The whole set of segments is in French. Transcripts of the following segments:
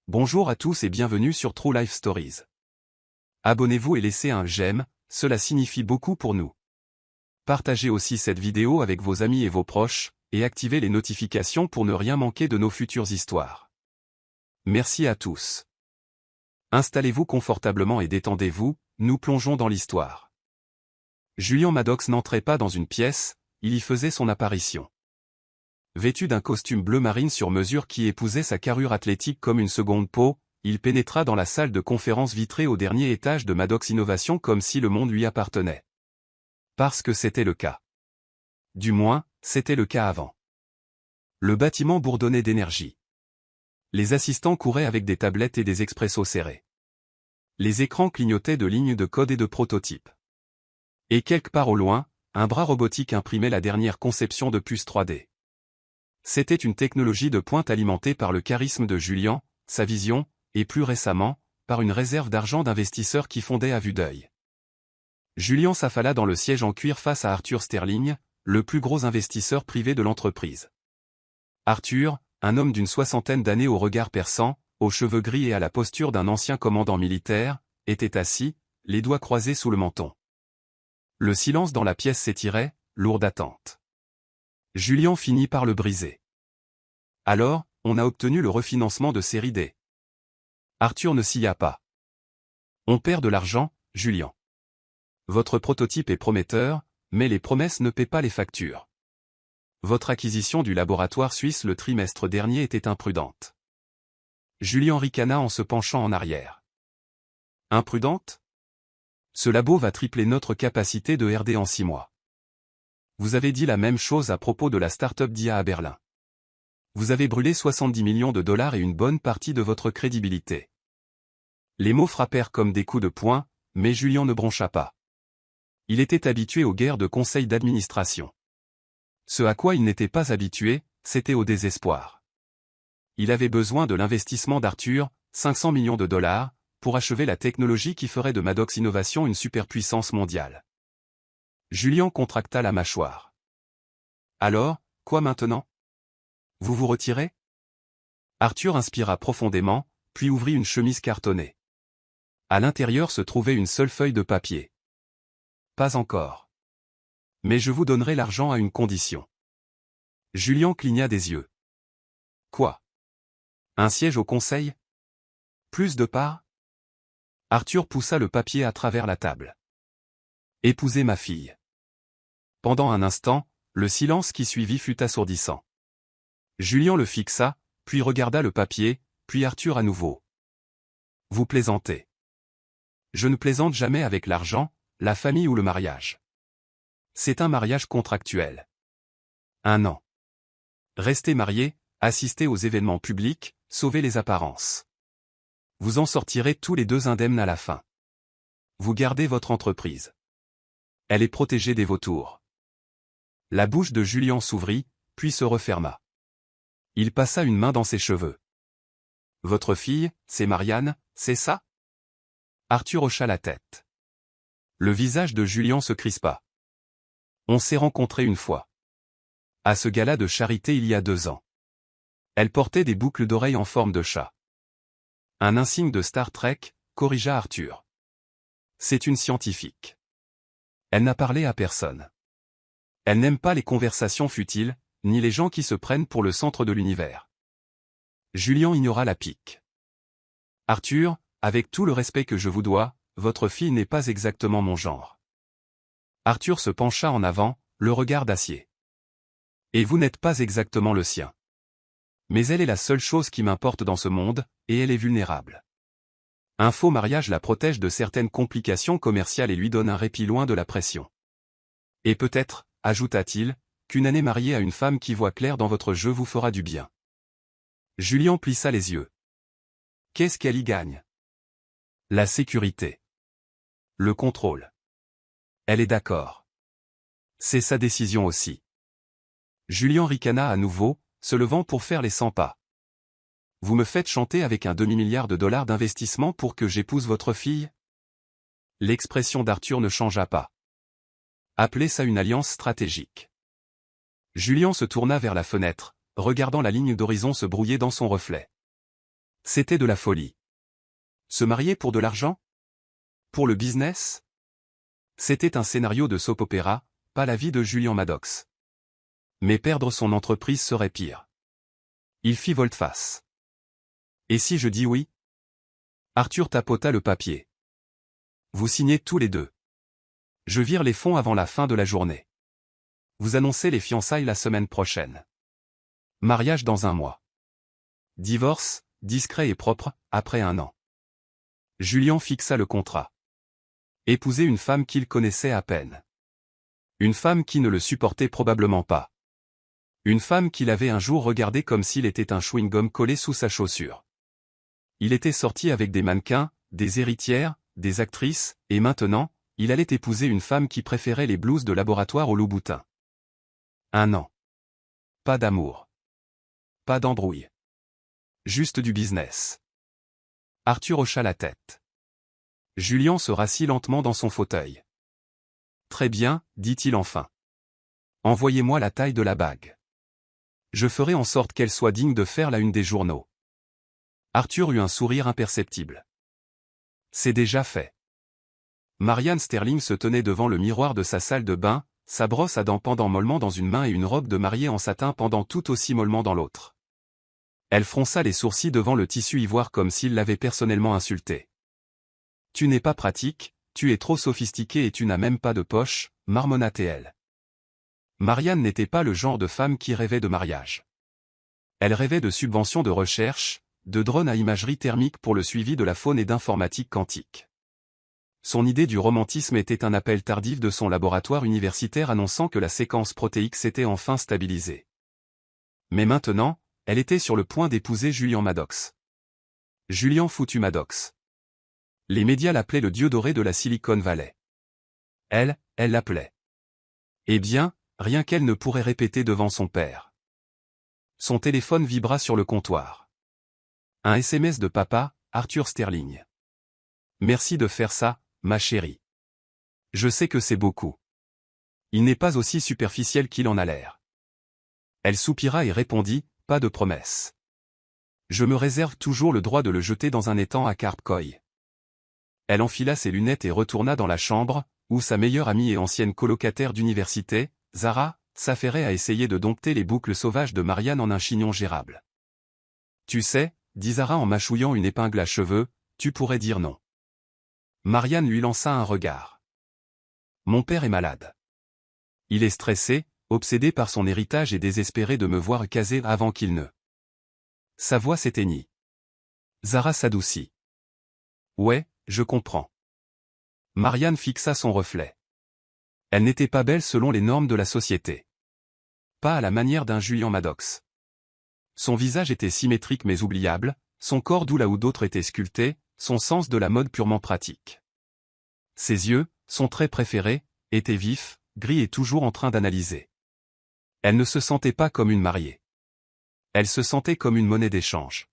Bonjour à tous et bienvenue sur True Life Stories. Abonnez-vous et laissez un j'aime, cela signifie beaucoup pour nous. Partagez aussi cette vidéo avec vos amis et vos proches, et activez les notifications pour ne rien manquer de nos futures histoires. Merci à tous. Installez-vous confortablement et détendez-vous, nous plongeons dans l'histoire. Julian Maddox n'entrait pas dans une pièce, il y faisait son apparition. Vêtu d'un costume bleu marine sur mesure qui épousait sa carrure athlétique comme une seconde peau, il pénétra dans la salle de conférence vitrée au dernier étage de Maddox Innovation comme si le monde lui appartenait. Parce que c'était le cas. Du moins, c'était le cas avant. Le bâtiment bourdonnait d'énergie. Les assistants couraient avec des tablettes et des expressos serrés. Les écrans clignotaient de lignes de code et de prototypes. Et quelque part au loin, un bras robotique imprimait la dernière conception de puce 3D. C'était une technologie de pointe alimentée par le charisme de Julian, sa vision, et plus récemment, par une réserve d'argent d'investisseurs qui fondait à vue d'œil. Julian s'affala dans le siège en cuir face à Arthur Sterling, le plus gros investisseur privé de l'entreprise. Arthur, un homme d'une soixantaine d'années au regard perçant, aux cheveux gris et à la posture d'un ancien commandant militaire, était assis, les doigts croisés sous le menton. Le silence dans la pièce s'étirait, lourd d'attente. Julian finit par le briser. Alors, on a obtenu le refinancement de série D. Arthur ne scia pas. On perd de l'argent, Julian. Votre prototype est prometteur, mais les promesses ne paient pas les factures. Votre acquisition du laboratoire suisse le trimestre dernier était imprudente. Julian ricana en se penchant en arrière. Imprudente? Ce labo va tripler notre capacité de R&D en 6 mois. Vous avez dit la même chose à propos de la start-up d'IA à Berlin. Vous avez brûlé 70 millions de dollars et une bonne partie de votre crédibilité. Les mots frappèrent comme des coups de poing, mais Julian ne broncha pas. Il était habitué aux guerres de conseil d'administration. Ce à quoi il n'était pas habitué, c'était au désespoir. Il avait besoin de l'investissement d'Arthur, 500 millions de dollars, pour achever la technologie qui ferait de Maddox Innovation une superpuissance mondiale. Julian contracta la mâchoire. Alors, quoi maintenant? Vous vous retirez? Arthur inspira profondément, puis ouvrit une chemise cartonnée. À l'intérieur se trouvait une seule feuille de papier. Pas encore. Mais je vous donnerai l'argent à une condition. Julian cligna des yeux. Quoi? Un siège au conseil? Plus de parts? Arthur poussa le papier à travers la table. Épousez ma fille. Pendant un instant, le silence qui suivit fut assourdissant. Julian le fixa, puis regarda le papier, puis Arthur à nouveau. Vous plaisantez. Je ne plaisante jamais avec l'argent, la famille ou le mariage. C'est un mariage contractuel. 1 an. Restez mariés, assistez aux événements publics, sauvez les apparences. Vous en sortirez tous les deux indemnes à la fin. Vous gardez votre entreprise. Elle est protégée des vautours. La bouche de Julian s'ouvrit, puis se referma. Il passa une main dans ses cheveux. Votre fille, c'est Marianne, c'est ça? Arthur hocha la tête. Le visage de Julian se crispa. On s'est rencontrés une fois. À ce gala de charité il y a 2 ans. Elle portait des boucles d'oreilles en forme de chat. Un insigne de Star Trek, corrigea Arthur. C'est une scientifique. Elle n'a parlé à personne. Elle n'aime pas les conversations futiles, ni les gens qui se prennent pour le centre de l'univers. Julian ignora la pique. Arthur, avec tout le respect que je vous dois, votre fille n'est pas exactement mon genre. Arthur se pencha en avant, le regard d'acier. Et vous n'êtes pas exactement le sien. Mais elle est la seule chose qui m'importe dans ce monde, et elle est vulnérable. Un faux mariage la protège de certaines complications commerciales et lui donne un répit loin de la pression. Et peut-être, ajouta-t-il, qu'une année mariée à une femme qui voit clair dans votre jeu vous fera du bien. Julian plissa les yeux. Qu'est-ce qu'elle y gagne? La sécurité. Le contrôle. Elle est d'accord. C'est sa décision aussi. Julian ricana à nouveau, se levant pour faire les 100 pas. Vous me faites chanter avec un demi-milliard de dollars d'investissement pour que j'épouse votre fille? L'expression d'Arthur ne changea pas. Appelez ça une alliance stratégique. Julian se tourna vers la fenêtre, regardant la ligne d'horizon se brouiller dans son reflet. C'était de la folie. Se marier pour de l'argent? Pour le business? C'était un scénario de soap-opéra, pas la vie de Julian Maddox. Mais perdre son entreprise serait pire. Il fit volte-face. Et si je dis oui? Arthur tapota le papier. Vous signez tous les deux. Je vire les fonds avant la fin de la journée. Vous annoncez les fiançailles la semaine prochaine. Mariage dans 1 mois. Divorce, discret et propre, après 1 an. Julian fixa le contrat. Épouser une femme qu'il connaissait à peine. Une femme qui ne le supportait probablement pas. Une femme qu'il avait un jour regardée comme s'il était un chewing-gum collé sous sa chaussure. Il était sorti avec des mannequins, des héritières, des actrices, et maintenant, il allait épouser une femme qui préférait les blouses de laboratoire aux loups-boutins. 1 an. Pas d'amour. Pas d'embrouille. Juste du business. Arthur hocha la tête. Julian se rassit lentement dans son fauteuil. Très bien, dit-il enfin. Envoyez-moi la taille de la bague. Je ferai en sorte qu'elle soit digne de faire la une des journaux. Arthur eut un sourire imperceptible. C'est déjà fait. Marianne Sterling se tenait devant le miroir de sa salle de bain, sa brosse à dents pendant mollement dans une main et une robe de mariée en satin pendant tout aussi mollement dans l'autre. Elle fronça les sourcils devant le tissu ivoire comme s'il l'avait personnellement insulté. Tu n'es pas pratique, tu es trop sophistiqué et tu n'as même pas de poche, marmonna-t-elle. Marianne n'était pas le genre de femme qui rêvait de mariage. Elle rêvait de subventions de recherche, de drones à imagerie thermique pour le suivi de la faune et d'informatique quantique. Son idée du romantisme était un appel tardif de son laboratoire universitaire annonçant que la séquence protéique s'était enfin stabilisée. Mais maintenant, elle était sur le point d'épouser Julian Maddox. Julian foutu Maddox. Les médias l'appelaient le dieu doré de la Silicon Valley. Elle l'appelait. Eh bien, rien qu'elle ne pourrait répéter devant son père. Son téléphone vibra sur le comptoir. Un SMS de papa, Arthur Sterling. Merci de faire ça, ma chérie. Je sais que c'est beaucoup. Il n'est pas aussi superficiel qu'il en a l'air. Elle soupira et répondit, pas de promesse. Je me réserve toujours le droit de le jeter dans un étang à Carpcoy. Elle enfila ses lunettes et retourna dans la chambre, où sa meilleure amie et ancienne colocataire d'université, Zara, s'affairait à essayer de dompter les boucles sauvages de Marianne en un chignon gérable. Tu sais, dit Zara en mâchouillant une épingle à cheveux, tu pourrais dire non. Marianne lui lança un regard. Mon père est malade. Il est stressé, obsédé par son héritage et désespéré de me voir caser avant qu'il ne. Sa voix s'éteignit. Zara s'adoucit. Ouais, je comprends. Marianne fixa son reflet. Elle n'était pas belle selon les normes de la société. Pas à la manière d'un Julian Maddox. Son visage était symétrique mais oubliable, son corps d'où là où d'autres étaient sculptés, son sens de la mode purement pratique. Ses yeux, son trait préféré, étaient vifs, gris et toujours en train d'analyser. Elle ne se sentait pas comme une mariée. Elle se sentait comme une monnaie d'échange.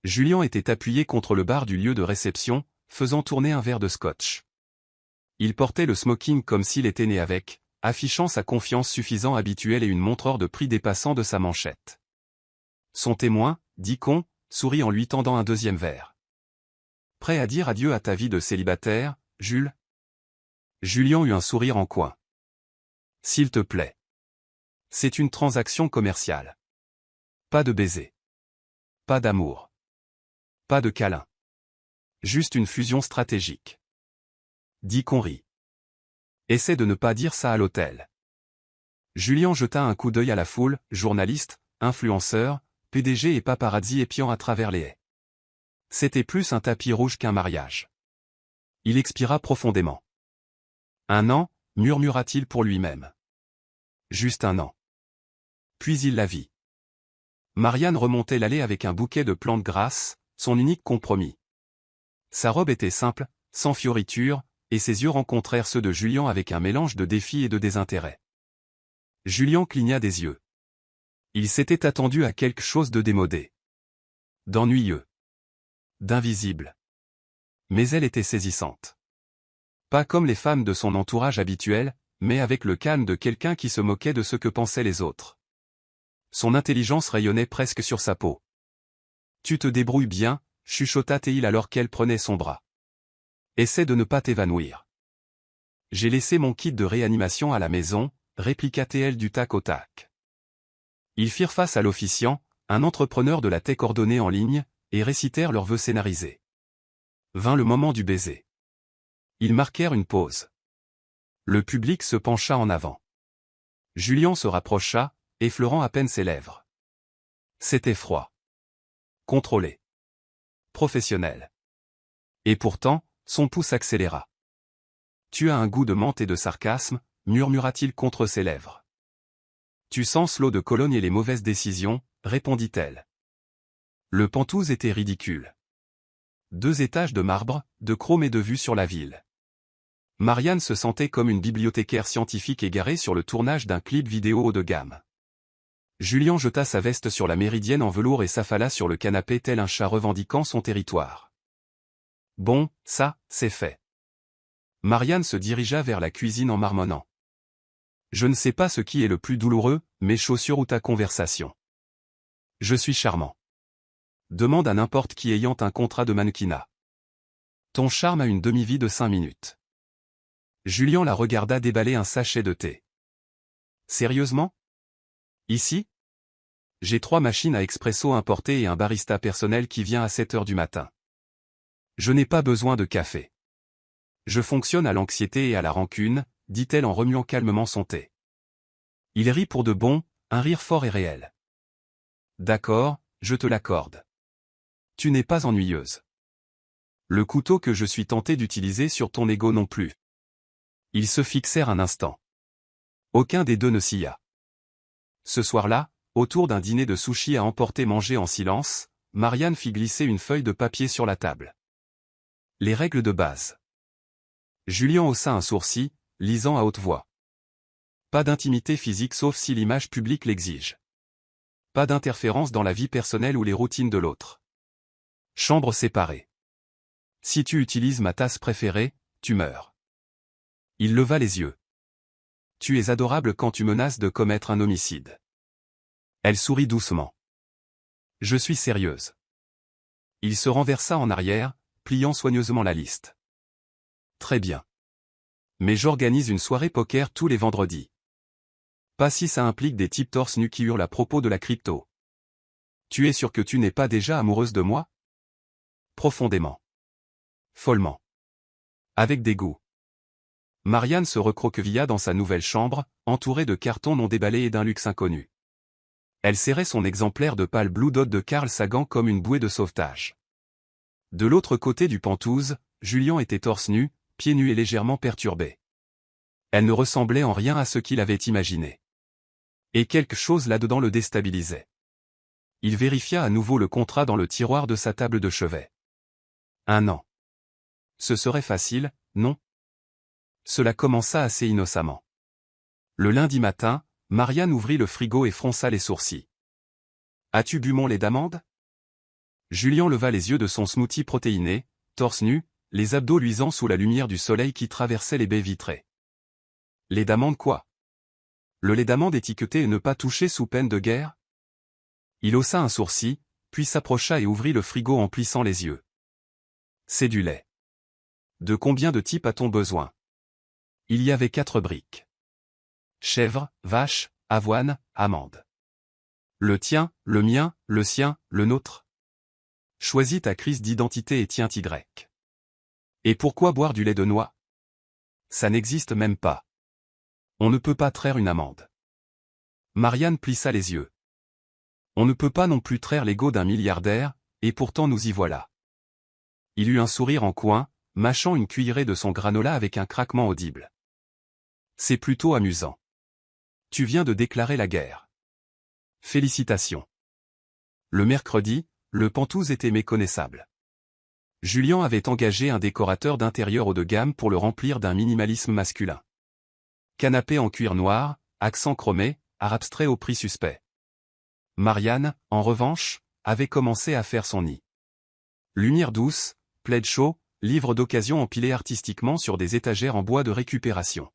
Julian était appuyé contre le bar du lieu de réception, faisant tourner un verre de scotch. Il portait le smoking comme s'il était né avec, affichant sa confiance suffisant habituelle et une montre de prix dépassant de sa manchette. Son témoin, dit qu'on, sourit en lui tendant un deuxième verre. Prêt à dire adieu à ta vie de célibataire, Jules? Julian eut un sourire en coin. S'il te plaît. C'est une transaction commerciale. Pas de baiser. Pas d'amour. Pas de câlin. Juste une fusion stratégique. Dit qu'on rit. Essaie de ne pas dire ça à l'hôtel. Julian jeta un coup d'œil à la foule, journalistes, influenceurs, PDG et paparazzi épiant à travers les haies. C'était plus un tapis rouge qu'un mariage. Il expira profondément. 1 an, murmura-t-il pour lui-même. Juste 1 an. Puis il la vit. Marianne remontait l'allée avec un bouquet de plantes grasses, son unique compromis. Sa robe était simple, sans fioritures, et ses yeux rencontrèrent ceux de Julian avec un mélange de défi et de désintérêt. Julian cligna des yeux. Il s'était attendu à quelque chose de démodé. D'ennuyeux. D'invisible. Mais elle était saisissante. Pas comme les femmes de son entourage habituel, mais avec le calme de quelqu'un qui se moquait de ce que pensaient les autres. Son intelligence rayonnait presque sur sa peau. Tu te débrouilles bien, chuchota Théil alors qu'elle prenait son bras. Essaie de ne pas t'évanouir. J'ai laissé mon kit de réanimation à la maison, répliqua Théil du tac au tac. Ils firent face à l'officiant, un entrepreneur de la tech ordonnée en ligne, et récitèrent leurs vœux scénarisés. Vint le moment du baiser. Ils marquèrent une pause. Le public se pencha en avant. Julien se rapprocha, effleurant à peine ses lèvres. C'était froid. Contrôlé. Professionnel. Et pourtant, son pouce accéléra. Tu as un goût de menthe et de sarcasme, murmura-t-il contre ses lèvres. Tu sens l'eau de Cologne et les mauvaises décisions, répondit-elle. Le Penthouse était ridicule. 2 étages de marbre, de chrome et de vue sur la ville. Marianne se sentait comme une bibliothécaire scientifique égarée sur le tournage d'un clip vidéo haut de gamme. Julien jeta sa veste sur la méridienne en velours et s'affala sur le canapé tel un chat revendiquant son territoire. Bon, ça, c'est fait. Marianne se dirigea vers la cuisine en marmonnant. Je ne sais pas ce qui est le plus douloureux, mes chaussures ou ta conversation. Je suis charmant. Demande à n'importe qui ayant un contrat de mannequinat. Ton charme a une demi-vie de 5 minutes. Julien la regarda déballer un sachet de thé. Sérieusement? Ici? J'ai 3 machines à expresso importées et un barista personnel qui vient à 7 heures du matin. Je n'ai pas besoin de café. Je fonctionne à l'anxiété et à la rancune, dit-elle en remuant calmement son thé. Il rit pour de bon, un rire fort et réel. D'accord, je te l'accorde. Tu n'es pas ennuyeuse. Le couteau que je suis tenté d'utiliser sur ton ego non plus. Ils se fixèrent un instant. Aucun des deux ne scia. Ce soir-là, autour d'un dîner de sushi à emporter mangé en silence, Marianne fit glisser une feuille de papier sur la table. Les règles de base. Julien haussa un sourcil, lisant à haute voix. Pas d'intimité physique sauf si l'image publique l'exige. Pas d'interférence dans la vie personnelle ou les routines de l'autre. Chambre séparée. Si tu utilises ma tasse préférée, tu meurs. Il leva les yeux. Tu es adorable quand tu menaces de commettre un homicide. Elle sourit doucement. Je suis sérieuse. Il se renversa en arrière, pliant soigneusement la liste. Très bien. Mais j'organise une soirée poker tous les vendredis. Pas si ça implique des types torse nus qui hurlent à propos de la crypto. Tu es sûr que tu n'es pas déjà amoureuse de moi? Profondément. Follement. Avec dégoût. Marianne se recroquevilla dans sa nouvelle chambre, entourée de cartons non déballés et d'un luxe inconnu. Elle serrait son exemplaire de pâle Blue Dot de Carl Sagan comme une bouée de sauvetage. De l'autre côté du Penthouse, Julien était torse nu, pieds nus et légèrement perturbé. Elle ne ressemblait en rien à ce qu'il avait imaginé. Et quelque chose là-dedans le déstabilisait. Il vérifia à nouveau le contrat dans le tiroir de sa table de chevet. 1 an. Ce serait facile, non? Cela commença assez innocemment. Le lundi matin, Marianne ouvrit le frigo et fronça les sourcils. As-tu bu mon lait d'amande? Julien leva les yeux de son smoothie protéiné, torse nu, les abdos luisants sous la lumière du soleil qui traversait les baies vitrées. Lait d'amande quoi? Le lait d'amande étiqueté et ne pas toucher sous peine de guerre? Il haussa un sourcil, puis s'approcha et ouvrit le frigo en plissant les yeux. C'est du lait. De combien de types a-t-on besoin? Il y avait 4 briques. Chèvre, vache, avoine, amande. Le tien, le mien, le sien, le nôtre. Choisis ta crise d'identité et tiens Y. Et pourquoi boire du lait de noix? Ça n'existe même pas. On ne peut pas traire une amande. Marianne plissa les yeux. On ne peut pas non plus traire l'ego d'un milliardaire, et pourtant nous y voilà. Il eut un sourire en coin, mâchant une cuillerée de son granola avec un craquement audible. C'est plutôt amusant. Tu viens de déclarer la guerre. Félicitations. Le mercredi, le Penthouse était méconnaissable. Julien avait engagé un décorateur d'intérieur haut de gamme pour le remplir d'un minimalisme masculin. Canapé en cuir noir, accent chromé, art abstrait au prix suspect. Marianne, en revanche, avait commencé à faire son nid. Lumière douce, plaid chaud, livres d'occasion empilés artistiquement sur des étagères en bois de récupération.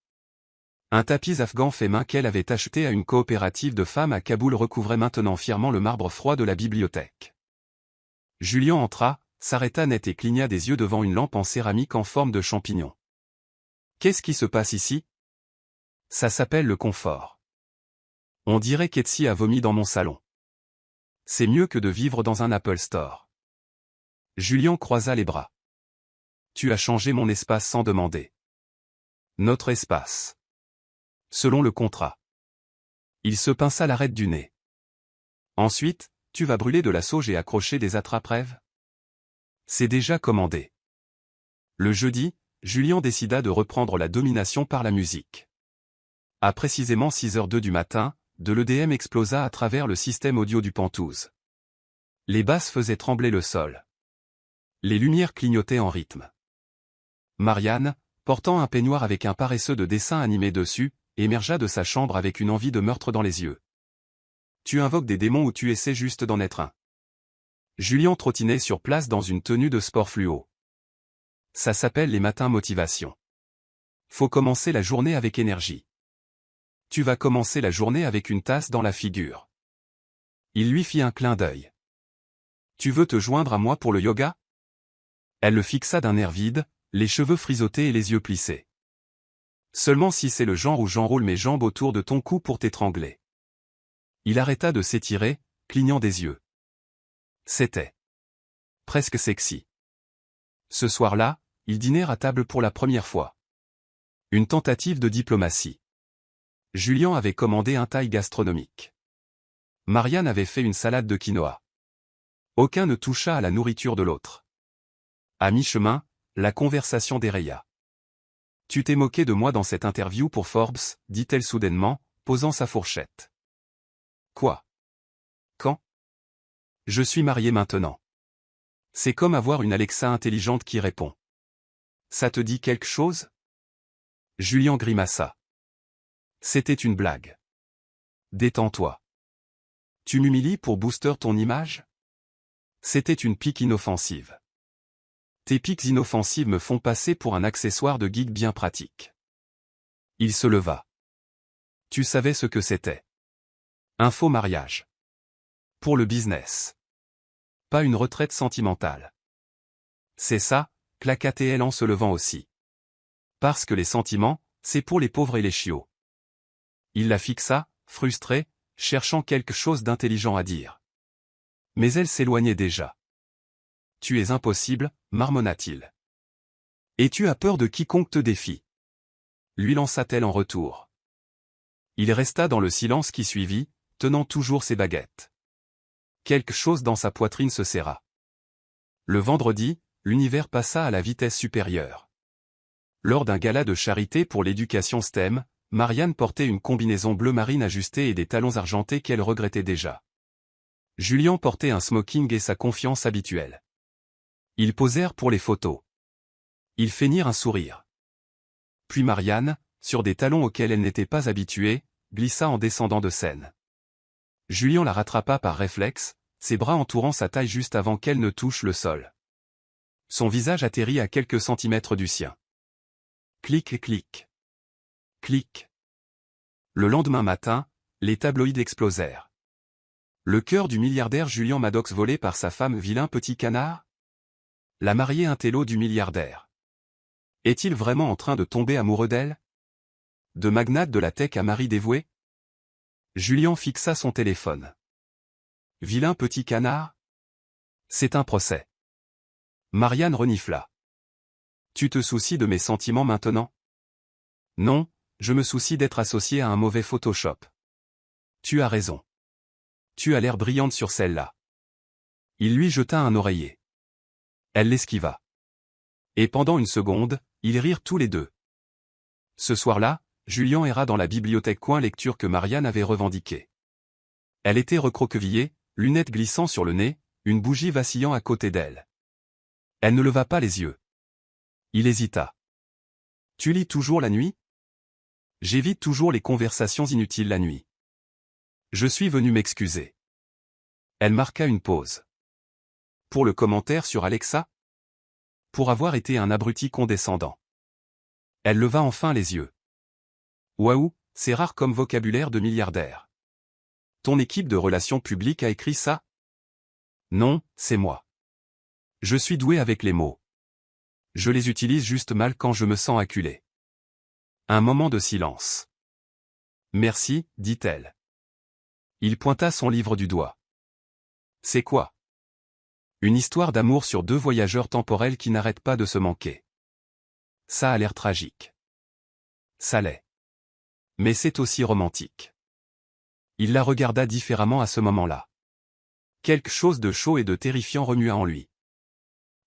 Un tapis afghan fait main qu'elle avait acheté à une coopérative de femmes à Kaboul recouvrait maintenant fièrement le marbre froid de la bibliothèque. Julien entra, s'arrêta net et cligna des yeux devant une lampe en céramique en forme de champignon. Qu'est-ce qui se passe ici? Ça s'appelle le confort. On dirait qu'Etsy a vomi dans mon salon. C'est mieux que de vivre dans un Apple Store. Julien croisa les bras. Tu as changé mon espace sans demander. Notre espace. Selon le contrat. Il se pinça l'arête du nez. Ensuite, tu vas brûler de la sauge et accrocher des attrape-rêves? C'est déjà commandé. Le jeudi, Julien décida de reprendre la domination par la musique. À précisément 6h02 du matin, de l'EDM explosa à travers le système audio du Penthouse. Les basses faisaient trembler le sol. Les lumières clignotaient en rythme. Marianne, portant un peignoir avec un paresseux de dessin animé dessus, émergea de sa chambre avec une envie de meurtre dans les yeux. Tu invoques des démons ou tu essaies juste d'en être un? Julien trottinait sur place dans une tenue de sport fluo. Ça s'appelle les matins motivation. Faut commencer la journée avec énergie. Tu vas commencer la journée avec une tasse dans la figure. Il lui fit un clin d'œil. Tu veux te joindre à moi pour le yoga? Elle le fixa d'un air vide, les cheveux frisottés et les yeux plissés. Seulement si c'est le genre où j'enroule mes jambes autour de ton cou pour t'étrangler. Il arrêta de s'étirer, clignant des yeux. C'était presque sexy. Ce soir-là, ils dînèrent à table pour la première fois. Une tentative de diplomatie. Julien avait commandé un thaï gastronomique. Marianne avait fait une salade de quinoa. Aucun ne toucha à la nourriture de l'autre. À mi-chemin, la conversation déraya. Tu t'es moqué de moi dans cette interview pour Forbes, dit-elle soudainement, posant sa fourchette. Quoi? Quand? Je suis marié maintenant. C'est comme avoir une Alexa intelligente qui répond. Ça te dit quelque chose? Julien grimaça. C'était une blague. Détends-toi. Tu m'humilies pour booster ton image? C'était une pique inoffensive. Tes piques inoffensives me font passer pour un accessoire de geek bien pratique. Il se leva. Tu savais ce que c'était. Un faux mariage. Pour le business. Pas une retraite sentimentale. C'est ça, claqua-t-elle en se levant aussi. Parce que les sentiments, c'est pour les pauvres et les chiots. Il la fixa, frustré, cherchant quelque chose d'intelligent à dire. Mais elle s'éloignait déjà. Tu es impossible, marmonna-t-il. Et tu as peur de quiconque te défie. Lui lança-t-elle en retour. Il resta dans le silence qui suivit, tenant toujours ses baguettes. Quelque chose dans sa poitrine se serra. Le vendredi, l'univers passa à la vitesse supérieure. Lors d'un gala de charité pour l'éducation STEM, Marianne portait une combinaison bleu marine ajustée et des talons argentés qu'elle regrettait déjà. Julien portait un smoking et sa confiance habituelle. Ils posèrent pour les photos. Ils feignirent un sourire. Puis Marianne, sur des talons auxquels elle n'était pas habituée, glissa en descendant de scène. Julien la rattrapa par réflexe, ses bras entourant sa taille juste avant qu'elle ne touche le sol. Son visage atterrit à quelques centimètres du sien. Clic et clic. Clic. Le lendemain matin, les tabloïds explosèrent. Le cœur du milliardaire Julien Maddox volé par sa femme vilain petit canard? La mariée intello du milliardaire. Est-il vraiment en train de tomber amoureux d'elle? De magnate de la tech à mari dévoué? Julien fixa son téléphone. Vilain petit canard? C'est un procès. Marianne renifla. Tu te soucies de mes sentiments maintenant? Non, je me soucie d'être associé à un mauvais Photoshop. Tu as raison. Tu as l'air brillante sur celle-là. Il lui jeta un oreiller. Elle l'esquiva. Et pendant une seconde, ils rirent tous les deux. Ce soir-là, Julien erra dans la bibliothèque coin lecture que Marianne avait revendiquée. Elle était recroquevillée, lunettes glissant sur le nez, une bougie vacillant à côté d'elle. Elle ne leva pas les yeux. Il hésita. Tu lis toujours la nuit? J'évite toujours les conversations inutiles la nuit. Je suis venu m'excuser. Elle marqua une pause. Pour le commentaire sur Alexa? Pour avoir été un abruti condescendant. Elle leva enfin les yeux. Waouh, c'est rare comme vocabulaire de milliardaire. Ton équipe de relations publiques a écrit ça? Non, c'est moi. Je suis doué avec les mots. Je les utilise juste mal quand je me sens acculé. Un moment de silence. Merci, dit-elle. Il pointa son livre du doigt. C'est quoi? Une histoire d'amour sur deux voyageurs temporels qui n'arrêtent pas de se manquer. Ça a l'air tragique. Ça l'est. Mais c'est aussi romantique. Il la regarda différemment à ce moment-là. Quelque chose de chaud et de terrifiant remua en lui.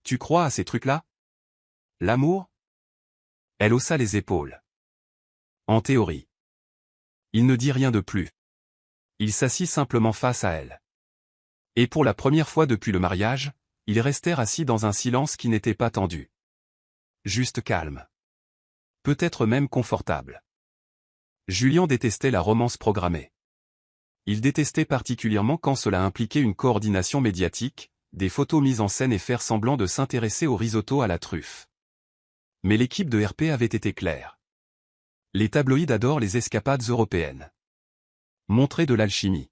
Tu crois à ces trucs-là? L'amour? Elle haussa les épaules. En théorie. Il ne dit rien de plus. Il s'assit simplement face à elle. Et pour la première fois depuis le mariage, ils restèrent assis dans un silence qui n'était pas tendu. Juste calme. Peut-être même confortable. Julien détestait la romance programmée. Il détestait particulièrement quand cela impliquait une coordination médiatique, des photos mises en scène et faire semblant de s'intéresser au risotto à la truffe. Mais l'équipe de RP avait été claire. Les tabloïds adorent les escapades européennes. Montrez de l'alchimie.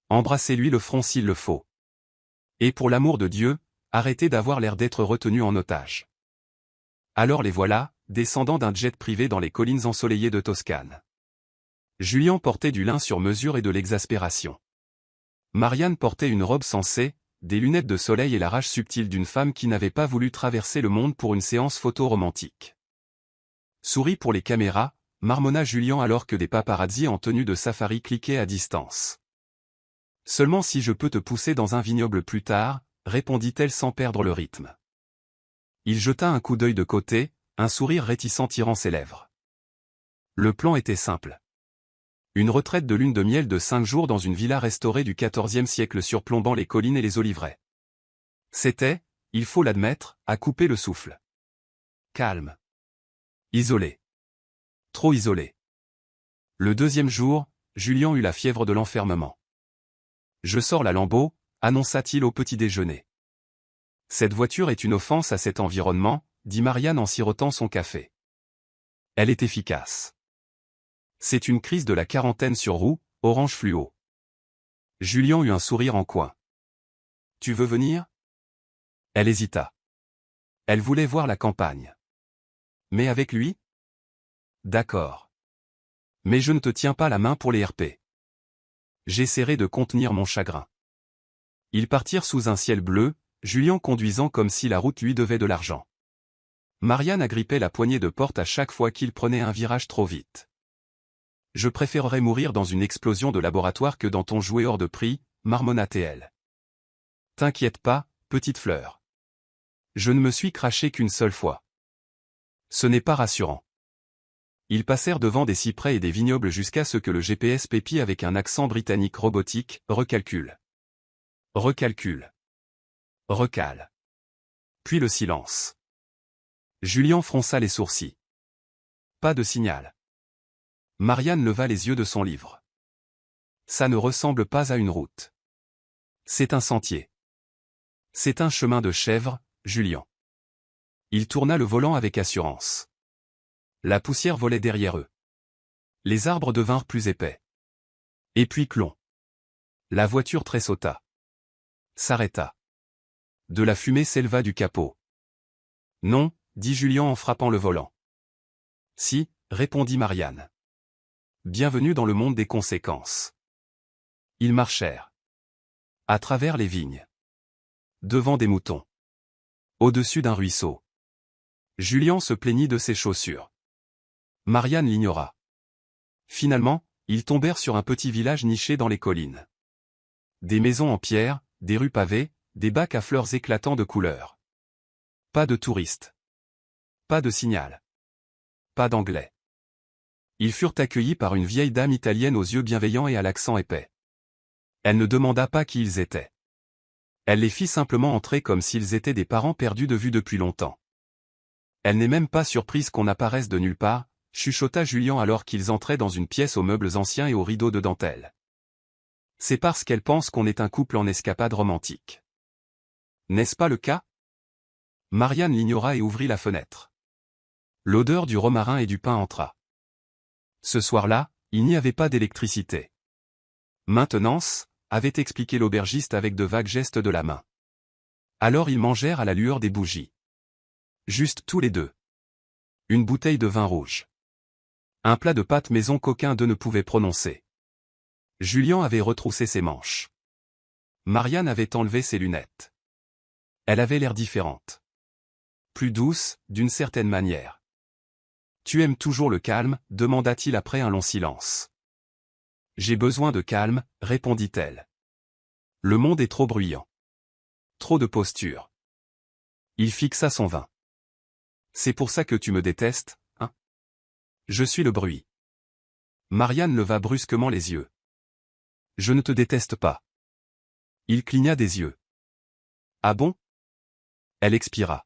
Embrassez-lui le front s'il le faut. Et pour l'amour de Dieu, arrêtez d'avoir l'air d'être retenu en otage. Alors les voilà, descendant d'un jet privé dans les collines ensoleillées de Toscane. Julien portait du lin sur mesure et de l'exaspération. Marianne portait une robe sensée, des lunettes de soleil et la rage subtile d'une femme qui n'avait pas voulu traverser le monde pour une séance photo romantique. Souris pour les caméras, marmonna Julien alors que des paparazzis en tenue de safari cliquaient à distance. Seulement si je peux te pousser dans un vignoble plus tard, répondit-elle sans perdre le rythme. Il jeta un coup d'œil de côté, un sourire réticent tirant ses lèvres. Le plan était simple. Une retraite de lune de miel de 5 jours dans une villa restaurée du XIVe siècle surplombant les collines et les oliveraies. C'était, il faut l'admettre, à couper le souffle. Calme. Isolé. Trop isolé. Le deuxième jour, Julien eut la fièvre de l'enfermement. Je sors la lambeau, annonça-t-il au petit déjeuner. Cette voiture est une offense à cet environnement, dit Marianne en sirotant son café. Elle est efficace. C'est une crise de la quarantaine sur roue, orange fluo. Julien eut un sourire en coin. Tu veux venir? Elle hésita. Elle voulait voir la campagne. Mais avec lui? D'accord. Mais je ne te tiens pas la main pour les RP. J'essaierai de contenir mon chagrin. Ils partirent sous un ciel bleu, Julien conduisant comme si la route lui devait de l'argent. Marianne agrippait la poignée de porte à chaque fois qu'il prenait un virage trop vite. Je préférerais mourir dans une explosion de laboratoire que dans ton jouet hors de prix, marmonna-t-elle. T'inquiète pas, petite fleur. Je ne me suis craché qu'une seule fois. Ce n'est pas rassurant. Ils passèrent devant des cyprès et des vignobles jusqu'à ce que le GPS Pépi avec un accent britannique robotique, recalcule. Recalcule. Recale. Puis le silence. Julien fronça les sourcils. Pas de signal. Marianne leva les yeux de son livre. Ça ne ressemble pas à une route. C'est un sentier. C'est un chemin de chèvre, Julien. Il tourna le volant avec assurance. La poussière volait derrière eux. Les arbres devinrent plus épais. Et puis clon. La voiture tressauta. S'arrêta. De la fumée s'éleva du capot. Non, dit Julien en frappant le volant. Si, répondit Marianne. Bienvenue dans le monde des conséquences. Ils marchèrent. À travers les vignes. Devant des moutons. Au-dessus d'un ruisseau. Julien se plaignit de ses chaussures. Marianne l'ignora. Finalement, ils tombèrent sur un petit village niché dans les collines. Des maisons en pierre, des rues pavées, des bacs à fleurs éclatants de couleurs. Pas de touristes. Pas de signal. Pas d'anglais. Ils furent accueillis par une vieille dame italienne aux yeux bienveillants et à l'accent épais. Elle ne demanda pas qui ils étaient. Elle les fit simplement entrer comme s'ils étaient des parents perdus de vue depuis longtemps. Elle n'est même pas surprise qu'on apparaisse de nulle part, chuchota Julien alors qu'ils entraient dans une pièce aux meubles anciens et aux rideaux de dentelle. C'est parce qu'elle pense qu'on est un couple en escapade romantique. N'est-ce pas le cas? Marianne l'ignora et ouvrit la fenêtre. L'odeur du romarin et du pain entra. Ce soir-là, il n'y avait pas d'électricité. Maintenance, avait expliqué l'aubergiste avec de vagues gestes de la main. Alors ils mangèrent à la lueur des bougies. Juste tous les deux. Une bouteille de vin rouge. Un plat de pâtes maison qu'aucun d'eux ne pouvait prononcer. Julien avait retroussé ses manches. Marianne avait enlevé ses lunettes. Elle avait l'air différente. Plus douce, d'une certaine manière. « Tu aimes toujours le calme ?» demanda-t-il après un long silence. « J'ai besoin de calme » répondit-elle. « Le monde est trop bruyant. Trop de posture. » Il fixa son vin. « C'est pour ça que tu me détestes, hein ? Je suis le bruit. » Marianne leva brusquement les yeux. « Je ne te déteste pas. » Il cligna des yeux. « Ah bon ?» Elle expira.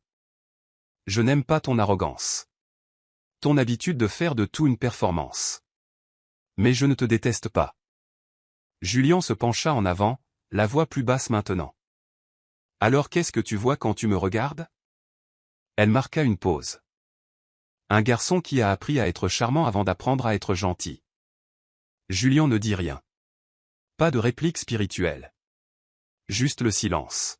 « Je n'aime pas ton arrogance. Ton habitude de faire de tout une performance. Mais je ne te déteste pas. » Julien se pencha en avant, la voix plus basse maintenant. « Alors qu'est-ce que tu vois quand tu me regardes ?» Elle marqua une pause. Un garçon qui a appris à être charmant avant d'apprendre à être gentil. Julien ne dit rien. Pas de réplique spirituelle. Juste le silence.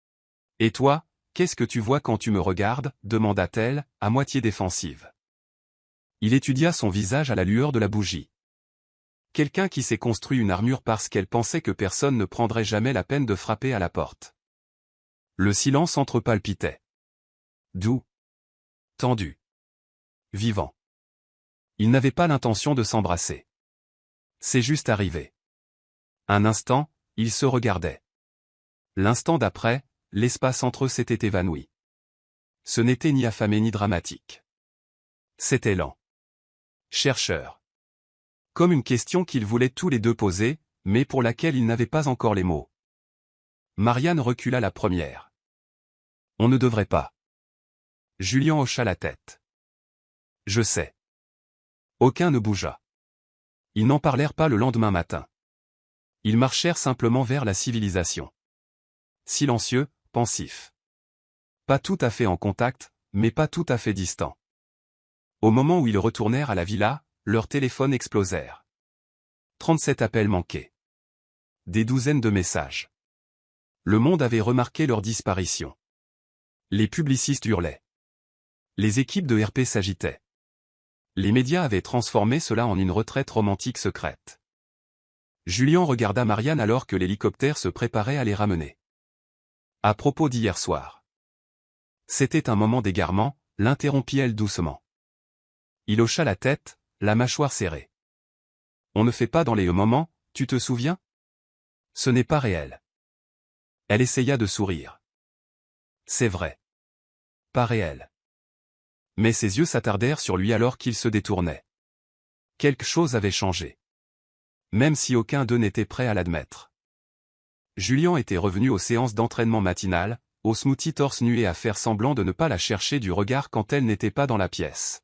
« Et toi, qu'est-ce que tu vois quand tu me regardes ?» demanda-t-elle, à moitié défensive. Il étudia son visage à la lueur de la bougie. Quelqu'un qui s'est construit une armure parce qu'elle pensait que personne ne prendrait jamais la peine de frapper à la porte. Le silence entrepalpitait. Doux. Tendu. Vivant. Ils n'avaient pas l'intention de s'embrasser. C'est juste arrivé. Un instant, ils se regardaient. L'instant d'après, l'espace entre eux s'était évanoui. Ce n'était ni affamé ni dramatique. C'était lent. Chercheur. Comme une question qu'ils voulaient tous les deux poser, mais pour laquelle ils n'avaient pas encore les mots. Marianne recula la première. On ne devrait pas. Julien hocha la tête. Je sais. Aucun ne bougea. Ils n'en parlèrent pas le lendemain matin. Ils marchèrent simplement vers la civilisation. Silencieux, pensifs. Pas tout à fait en contact, mais pas tout à fait distants. Au moment où ils retournèrent à la villa, leurs téléphones explosèrent. 37 appels manqués. Des douzaines de messages. Le monde avait remarqué leur disparition. Les publicistes hurlaient. Les équipes de RP s'agitaient. Les médias avaient transformé cela en une retraite romantique secrète. Julien regarda Marianne alors que l'hélicoptère se préparait à les ramener. À propos d'hier soir. C'était un moment d'égarement, l'interrompit-elle doucement. Il hocha la tête, la mâchoire serrée. On ne fait pas dans les moments, tu te souviens ? Ce n'est pas réel. Elle essaya de sourire. C'est vrai. Pas réel. Mais ses yeux s'attardèrent sur lui alors qu'il se détournait. Quelque chose avait changé. Même si aucun d'eux n'était prêt à l'admettre. Julien était revenu aux séances d'entraînement matinales, au smoothie torse nu et à faire semblant de ne pas la chercher du regard quand elle n'était pas dans la pièce.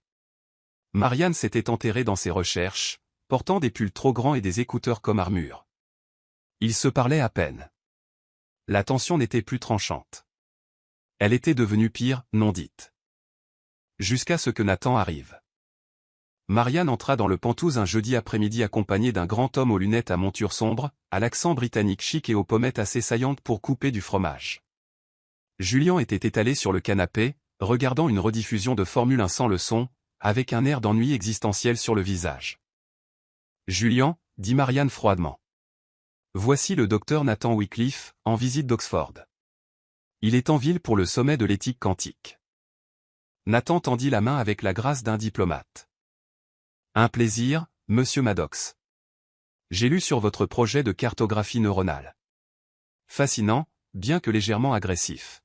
Marianne s'était enterrée dans ses recherches, portant des pulls trop grands et des écouteurs comme armure. Ils se parlaient à peine. La tension n'était plus tranchante. Elle était devenue pire, non dite. Jusqu'à ce que Nathan arrive. Marianne entra dans le Pantouz un jeudi après-midi accompagnée d'un grand homme aux lunettes à monture sombre, à l'accent britannique chic et aux pommettes assez saillantes pour couper du fromage. Julien était étalé sur le canapé, regardant une rediffusion de Formule 1 sans le son, avec un air d'ennui existentiel sur le visage. « Julien » dit Marianne froidement. « Voici le docteur Nathan Wycliffe, en visite d'Oxford. Il est en ville pour le sommet de l'éthique quantique. » Nathan tendit la main avec la grâce d'un diplomate. « Un plaisir, monsieur Maddox. J'ai lu sur votre projet de cartographie neuronale. Fascinant, bien que légèrement agressif. »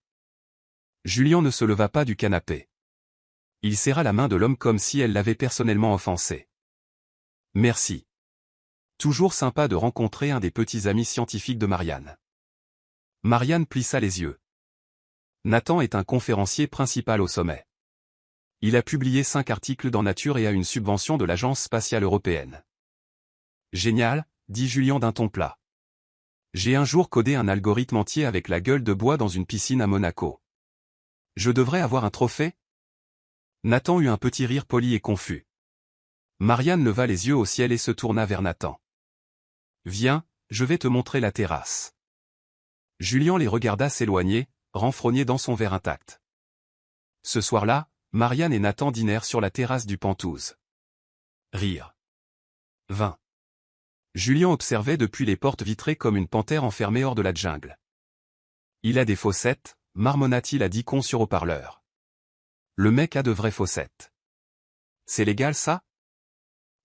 Julien ne se leva pas du canapé. Il serra la main de l'homme comme si elle l'avait personnellement offensé. « Merci. Toujours sympa de rencontrer un des petits amis scientifiques de Marianne. » Marianne plissa les yeux. Nathan est un conférencier principal au sommet. Il a publié 5 articles dans Nature et a une subvention de l'Agence spatiale européenne. Génial, dit Julien d'un ton plat. J'ai un jour codé un algorithme entier avec la gueule de bois dans une piscine à Monaco. Je devrais avoir un trophée ? Nathan eut un petit rire poli et confus. Marianne leva les yeux au ciel et se tourna vers Nathan. Viens, je vais te montrer la terrasse. Julien les regarda s'éloigner, renfrogné dans son verre intact. Ce soir-là, Marianne et Nathan dînèrent sur la terrasse du Penthouse. Rire. Vin. Julien observait depuis les portes vitrées comme une panthère enfermée hors de la jungle. Il a des fossettes, marmonna-t-il à Dicon sur haut-parleur. Le mec a de vraies fossettes. C'est légal ça?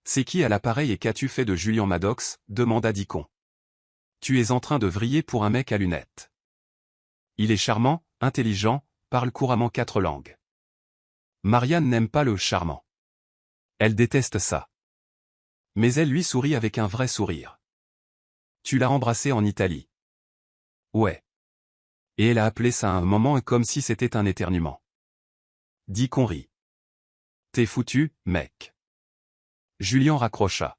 C'est qui à l'appareil et qu'as-tu fait de Julien Maddox? Demanda Dicon. Tu es en train de vriller pour un mec à lunettes. Il est charmant, intelligent, parle couramment 4 langues. Marianne n'aime pas le charmant. Elle déteste ça. Mais elle lui sourit avec un vrai sourire. Tu l'as embrassé en Italie. Ouais. Et elle a appelé ça un moment comme si c'était un éternuement. Dicon rit. T'es foutu, mec. Julien raccrocha.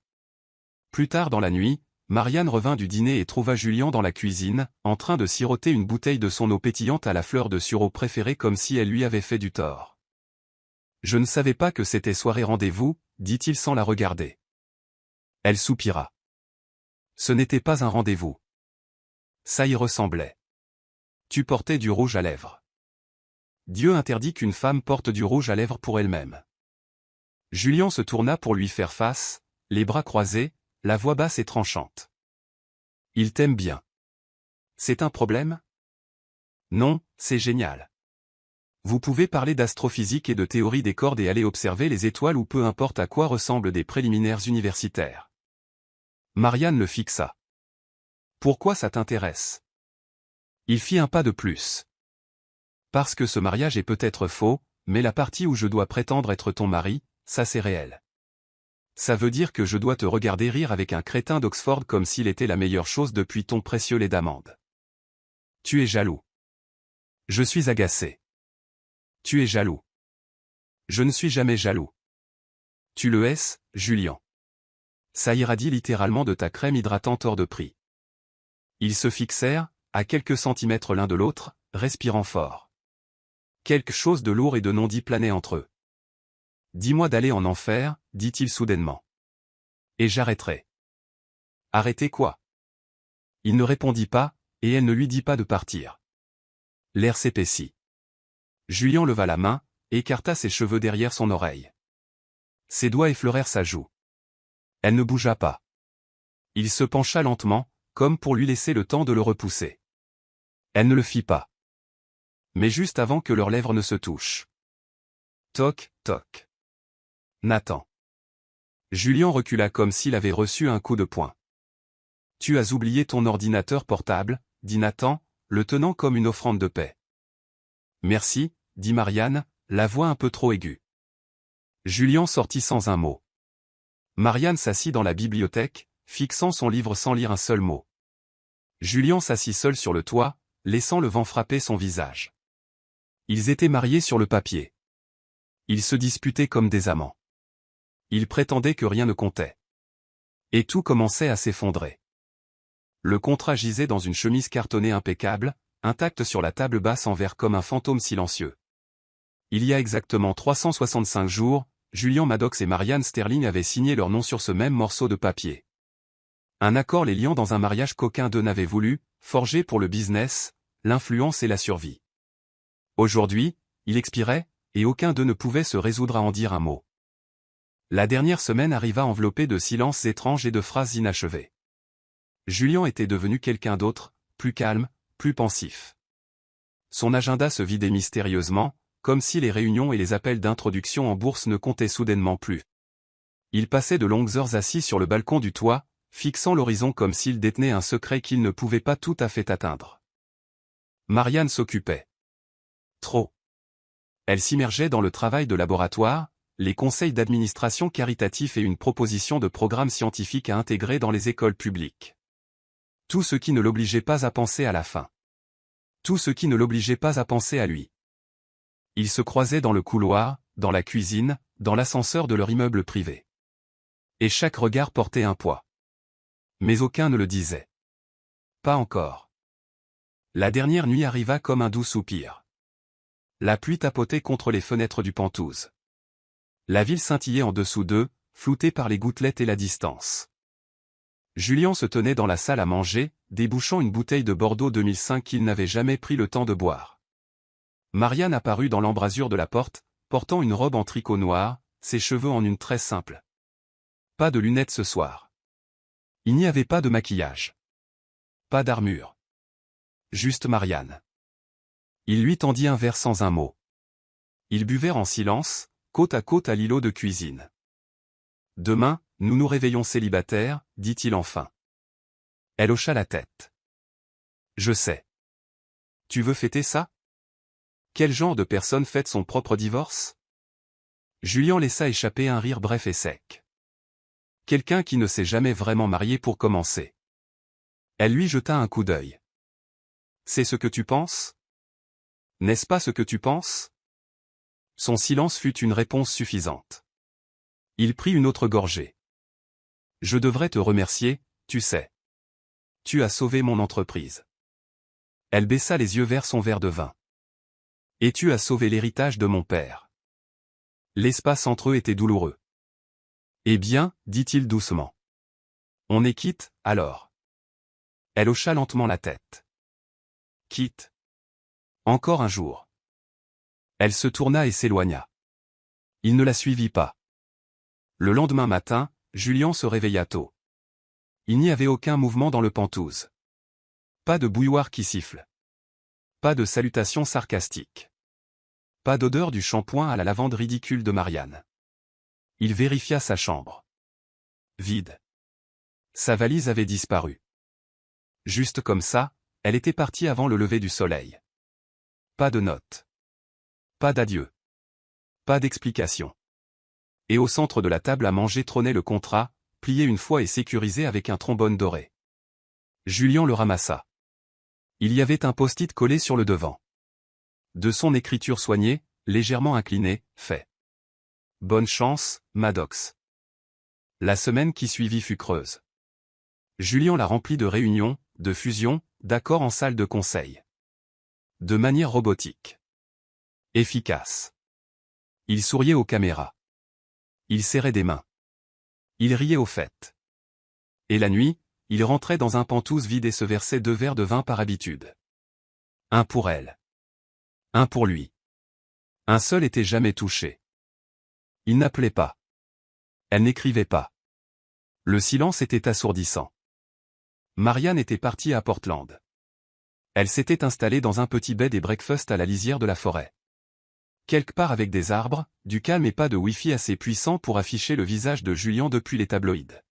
Plus tard dans la nuit, Marianne revint du dîner et trouva Julien dans la cuisine, en train de siroter une bouteille de son eau pétillante à la fleur de sureau préférée comme si elle lui avait fait du tort. Je ne savais pas que c'était soirée rendez-vous, dit-il sans la regarder. Elle soupira. Ce n'était pas un rendez-vous. Ça y ressemblait. Tu portais du rouge à lèvres. Dieu interdit qu'une femme porte du rouge à lèvres pour elle-même. Julien se tourna pour lui faire face, les bras croisés, la voix basse et tranchante. Il t'aime bien. C'est un problème? Non, c'est génial. Vous pouvez parler d'astrophysique et de théorie des cordes et aller observer les étoiles ou peu importe à quoi ressemblent des préliminaires universitaires. Marianne le fixa. Pourquoi ça t'intéresse? Il fit un pas de plus. Parce que ce mariage est peut-être faux, mais la partie où je dois prétendre être ton mari, ça c'est réel. Ça veut dire que je dois te regarder rire avec un crétin d'Oxford comme s'il était la meilleure chose depuis ton précieux lait d'amande. Tu es jaloux. Je suis agacé. Tu es jaloux. Je ne suis jamais jaloux. Tu le es, Julien. Ça irradie littéralement de ta crème hydratante hors de prix. Ils se fixèrent, à quelques centimètres l'un de l'autre, respirant fort. Quelque chose de lourd et de non dit planait entre eux. Dis-moi d'aller en enfer, dit-il soudainement. Et j'arrêterai. Arrêter quoi? Il ne répondit pas, et elle ne lui dit pas de partir. L'air s'épaissit. Julien leva la main, et écarta ses cheveux derrière son oreille. Ses doigts effleurèrent sa joue. Elle ne bougea pas. Il se pencha lentement, comme pour lui laisser le temps de le repousser. Elle ne le fit pas. Mais juste avant que leurs lèvres ne se touchent. Toc, toc. Nathan. Julien recula comme s'il avait reçu un coup de poing. Tu as oublié ton ordinateur portable, dit Nathan, le tenant comme une offrande de paix. Merci, dit Marianne, la voix un peu trop aiguë. Julien sortit sans un mot. Marianne s'assit dans la bibliothèque, fixant son livre sans lire un seul mot. Julien s'assit seul sur le toit, laissant le vent frapper son visage. Ils étaient mariés sur le papier. Ils se disputaient comme des amants. Ils prétendaient que rien ne comptait. Et tout commençait à s'effondrer. Le contrat gisait dans une chemise cartonnée impeccable, intacte sur la table basse en verre comme un fantôme silencieux. Il y a exactement 365 jours, Julien Maddox et Marianne Sterling avaient signé leur nom sur ce même morceau de papier. Un accord les liant dans un mariage qu'aucun d'eux n'avait voulu, forgé pour le business, l'influence et la survie. Aujourd'hui, il expirait, et aucun d'eux ne pouvait se résoudre à en dire un mot. La dernière semaine arriva enveloppée de silences étranges et de phrases inachevées. Julien était devenu quelqu'un d'autre, plus calme, plus pensif. Son agenda se vidait mystérieusement, comme si les réunions et les appels d'introduction en bourse ne comptaient soudainement plus. Il passait de longues heures assis sur le balcon du toit, fixant l'horizon comme s'il détenait un secret qu'il ne pouvait pas tout à fait atteindre. Marianne s'occupait. Trop. Elle s'immergeait dans le travail de laboratoire, les conseils d'administration caritatifs et une proposition de programme scientifique à intégrer dans les écoles publiques. Tout ce qui ne l'obligeait pas à penser à la fin. Tout ce qui ne l'obligeait pas à penser à lui. Ils se croisaient dans le couloir, dans la cuisine, dans l'ascenseur de leur immeuble privé. Et chaque regard portait un poids. Mais aucun ne le disait. Pas encore. La dernière nuit arriva comme un doux soupir. La pluie tapotait contre les fenêtres du Penthouse. La ville scintillait en dessous d'eux, floutée par les gouttelettes et la distance. Julien se tenait dans la salle à manger, débouchant une bouteille de Bordeaux 2005 qu'il n'avait jamais pris le temps de boire. Marianne apparut dans l'embrasure de la porte, portant une robe en tricot noir, ses cheveux en une tresse simple. Pas de lunettes ce soir. Il n'y avait pas de maquillage. Pas d'armure. Juste Marianne. Il lui tendit un verre sans un mot. Ils buvèrent en silence, côte à côte à l'îlot de cuisine. « Demain, nous nous réveillons célibataires, dit-il enfin. Elle hocha la tête. « Je sais. Tu veux fêter ça? Quel genre de personne fête son propre divorce? » Julien laissa échapper un rire bref et sec. Quelqu'un qui ne s'est jamais vraiment marié pour commencer. Elle lui jeta un coup d'œil. « C'est ce que tu penses? N'est-ce pas ce que tu penses? » Son silence fut une réponse suffisante. Il prit une autre gorgée. « Je devrais te remercier, tu sais. Tu as sauvé mon entreprise. » Elle baissa les yeux vers son verre de vin. « Et tu as sauvé l'héritage de mon père. » L'espace entre eux était douloureux. « Eh bien, dit-il doucement. On est quitte, alors. » Elle hocha lentement la tête. « Quitte. Encore un jour. » Elle se tourna et s'éloigna. Il ne la suivit pas. Le lendemain matin, Julien se réveilla tôt. Il n'y avait aucun mouvement dans le Penthouse. Pas de bouilloire qui siffle. Pas de salutations sarcastiques. Pas d'odeur du shampoing à la lavande ridicule de Marianne. Il vérifia sa chambre. Vide. Sa valise avait disparu. Juste comme ça, elle était partie avant le lever du soleil. Pas de note. Pas d'adieu. Pas d'explication. Et au centre de la table à manger trônait le contrat, plié une fois et sécurisé avec un trombone doré. Julien le ramassa. Il y avait un post-it collé sur le devant. De son écriture soignée, légèrement inclinée, fait. Bonne chance, Maddox. La semaine qui suivit fut creuse. Julien la remplit de réunions, de fusions, d'accords en salle de conseil. De manière robotique. Efficace. Il souriait aux caméras. Il serrait des mains. Il riait aux fêtes. Et la nuit, il rentrait dans un Penthouse vide et se versait 2 verres de vin par habitude. Un pour elle. Un pour lui. Un seul était jamais touché. Il n'appelait pas. Elle n'écrivait pas. Le silence était assourdissant. Marianne était partie à Portland. Elle s'était installée dans un petit bed et breakfast à la lisière de la forêt. Quelque part avec des arbres, du calme et pas de Wi-Fi assez puissant pour afficher le visage de Julien depuis les tabloïds.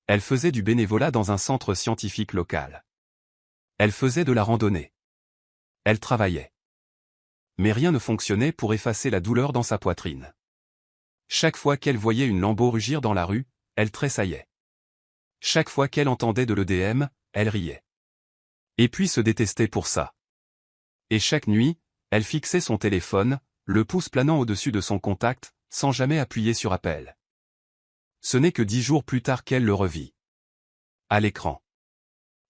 Elle faisait du bénévolat dans un centre scientifique local. Elle faisait de la randonnée. Elle travaillait. Mais rien ne fonctionnait pour effacer la douleur dans sa poitrine. Chaque fois qu'elle voyait une lambeau rugir dans la rue, elle tressaillait. Chaque fois qu'elle entendait de l'EDM, elle riait. Et puis se détestait pour ça. Et chaque nuit, elle fixait son téléphone, le pouce planant au-dessus de son contact, sans jamais appuyer sur appel. Ce n'est que 10 jours plus tard qu'elle le revit. À l'écran.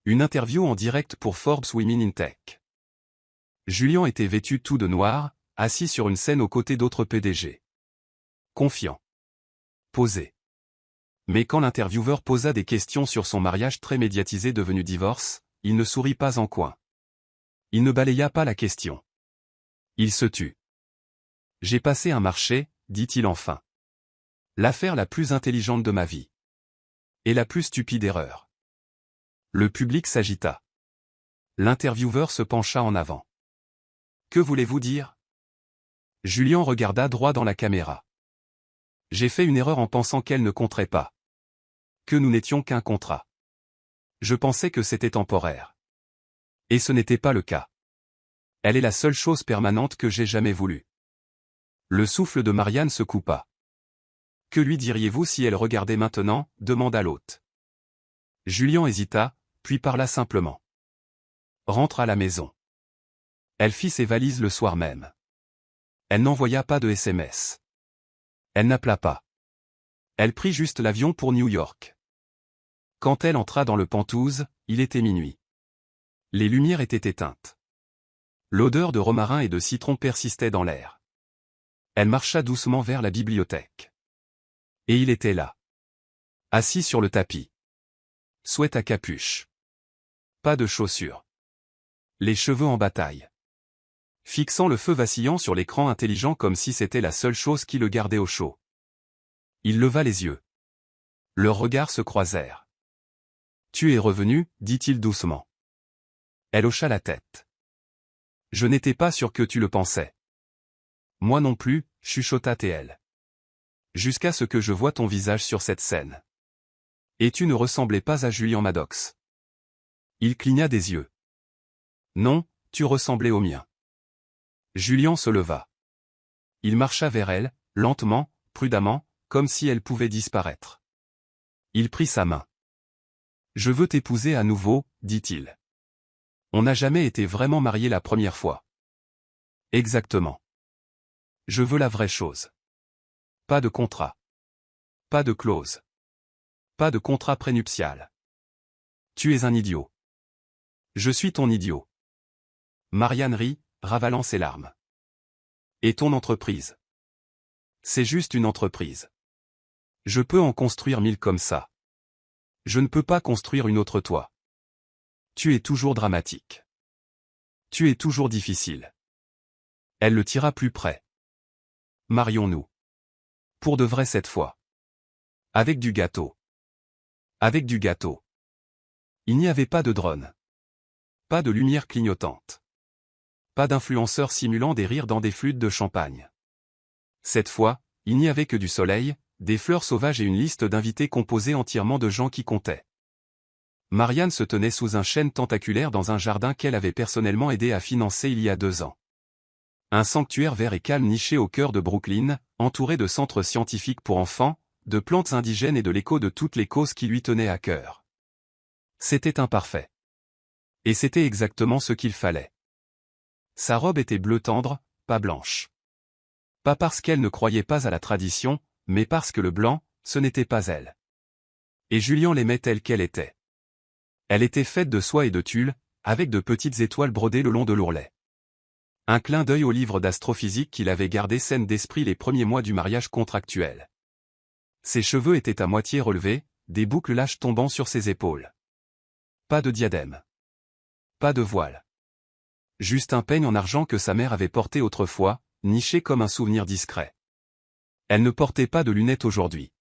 Une interview en direct pour Forbes Women in Tech. Julien était vêtu tout de noir, assis sur une scène aux côtés d'autres PDG. Confiant. Posé. Mais quand l'intervieweur posa des questions sur son mariage très médiatisé devenu divorce, il ne sourit pas en coin. Il ne balaya pas la question. Il se tut. « J'ai passé un marché, dit-il enfin. L'affaire la plus intelligente de ma vie. Et la plus stupide erreur. » Le public s'agita. L'intervieweur se pencha en avant. « Que voulez-vous dire ?» Julien regarda droit dans la caméra. « J'ai fait une erreur en pensant qu'elle ne compterait pas. Que nous n'étions qu'un contrat. Je pensais que c'était temporaire. Et ce n'était pas le cas. Elle est la seule chose permanente que j'ai jamais voulu. » Le souffle de Marianne se coupa. « Que lui diriez-vous si elle regardait maintenant » demanda l'hôte. Julien hésita, puis parla simplement. « Rentre à la maison. » Elle fit ses valises le soir même. Elle n'envoya pas de SMS. Elle n'appela pas. Elle prit juste l'avion pour New York. Quand elle entra dans le Penthouse, il était minuit. Les lumières étaient éteintes. L'odeur de romarin et de citron persistait dans l'air. Elle marcha doucement vers la bibliothèque. Et il était là. Assis sur le tapis. Sweat à capuche. Pas de chaussures. Les cheveux en bataille. fixant le feu vacillant sur l'écran intelligent comme si c'était la seule chose qui le gardait au chaud. Il leva les yeux. Leurs regards se croisèrent. « Tu es revenu, dit-il doucement. » Elle hocha la tête. « Je n'étais pas sûr que tu le pensais. »« Moi non plus, chuchota TL. Jusqu'à ce que je voie ton visage sur cette scène. Et tu ne ressemblais pas à Julian Maddox. » Il cligna des yeux. « Non, tu ressemblais au mien. » Julian se leva. Il marcha vers elle, lentement, prudemment, comme si elle pouvait disparaître. Il prit sa main. « Je veux t'épouser à nouveau, dit-il. On n'a jamais été vraiment mariés la première fois. » Exactement. Je veux la vraie chose. Pas de contrat. Pas de clause. Pas de contrat prénuptial. Tu es un idiot. Je suis ton idiot. Marianne rit, ravalant ses larmes. Et ton entreprise? C'est juste une entreprise. Je peux en construire 1000 comme ça. Je ne peux pas construire une autre toi. Tu es toujours dramatique. Tu es toujours difficile. Elle le tira plus près. Marions-nous. Pour de vrai cette fois. Avec du gâteau. Avec du gâteau. Il n'y avait pas de drone. Pas de lumière clignotante. Pas d'influenceurs simulant des rires dans des flûtes de champagne. Cette fois, il n'y avait que du soleil, des fleurs sauvages et une liste d'invités composée entièrement de gens qui comptaient. Marianne se tenait sous un chêne tentaculaire dans un jardin qu'elle avait personnellement aidé à financer il y a 2 ans. Un sanctuaire vert et calme niché au cœur de Brooklyn, entouré de centres scientifiques pour enfants, de plantes indigènes et de l'écho de toutes les causes qui lui tenaient à cœur. C'était imparfait. Et c'était exactement ce qu'il fallait. Sa robe était bleu tendre, pas blanche. Pas parce qu'elle ne croyait pas à la tradition, mais parce que le blanc, ce n'était pas elle. Et Julian l'aimait telle qu'elle était. Elle était faite de soie et de tulle, avec de petites étoiles brodées le long de l'ourlet. Un clin d'œil au livre d'astrophysique qu'il avait gardé saine d'esprit les premiers mois du mariage contractuel. Ses cheveux étaient à moitié relevés, des boucles lâches tombant sur ses épaules. Pas de diadème. Pas de voile. Juste un peigne en argent que sa mère avait porté autrefois, niché comme un souvenir discret. Elle ne portait pas de lunettes aujourd'hui.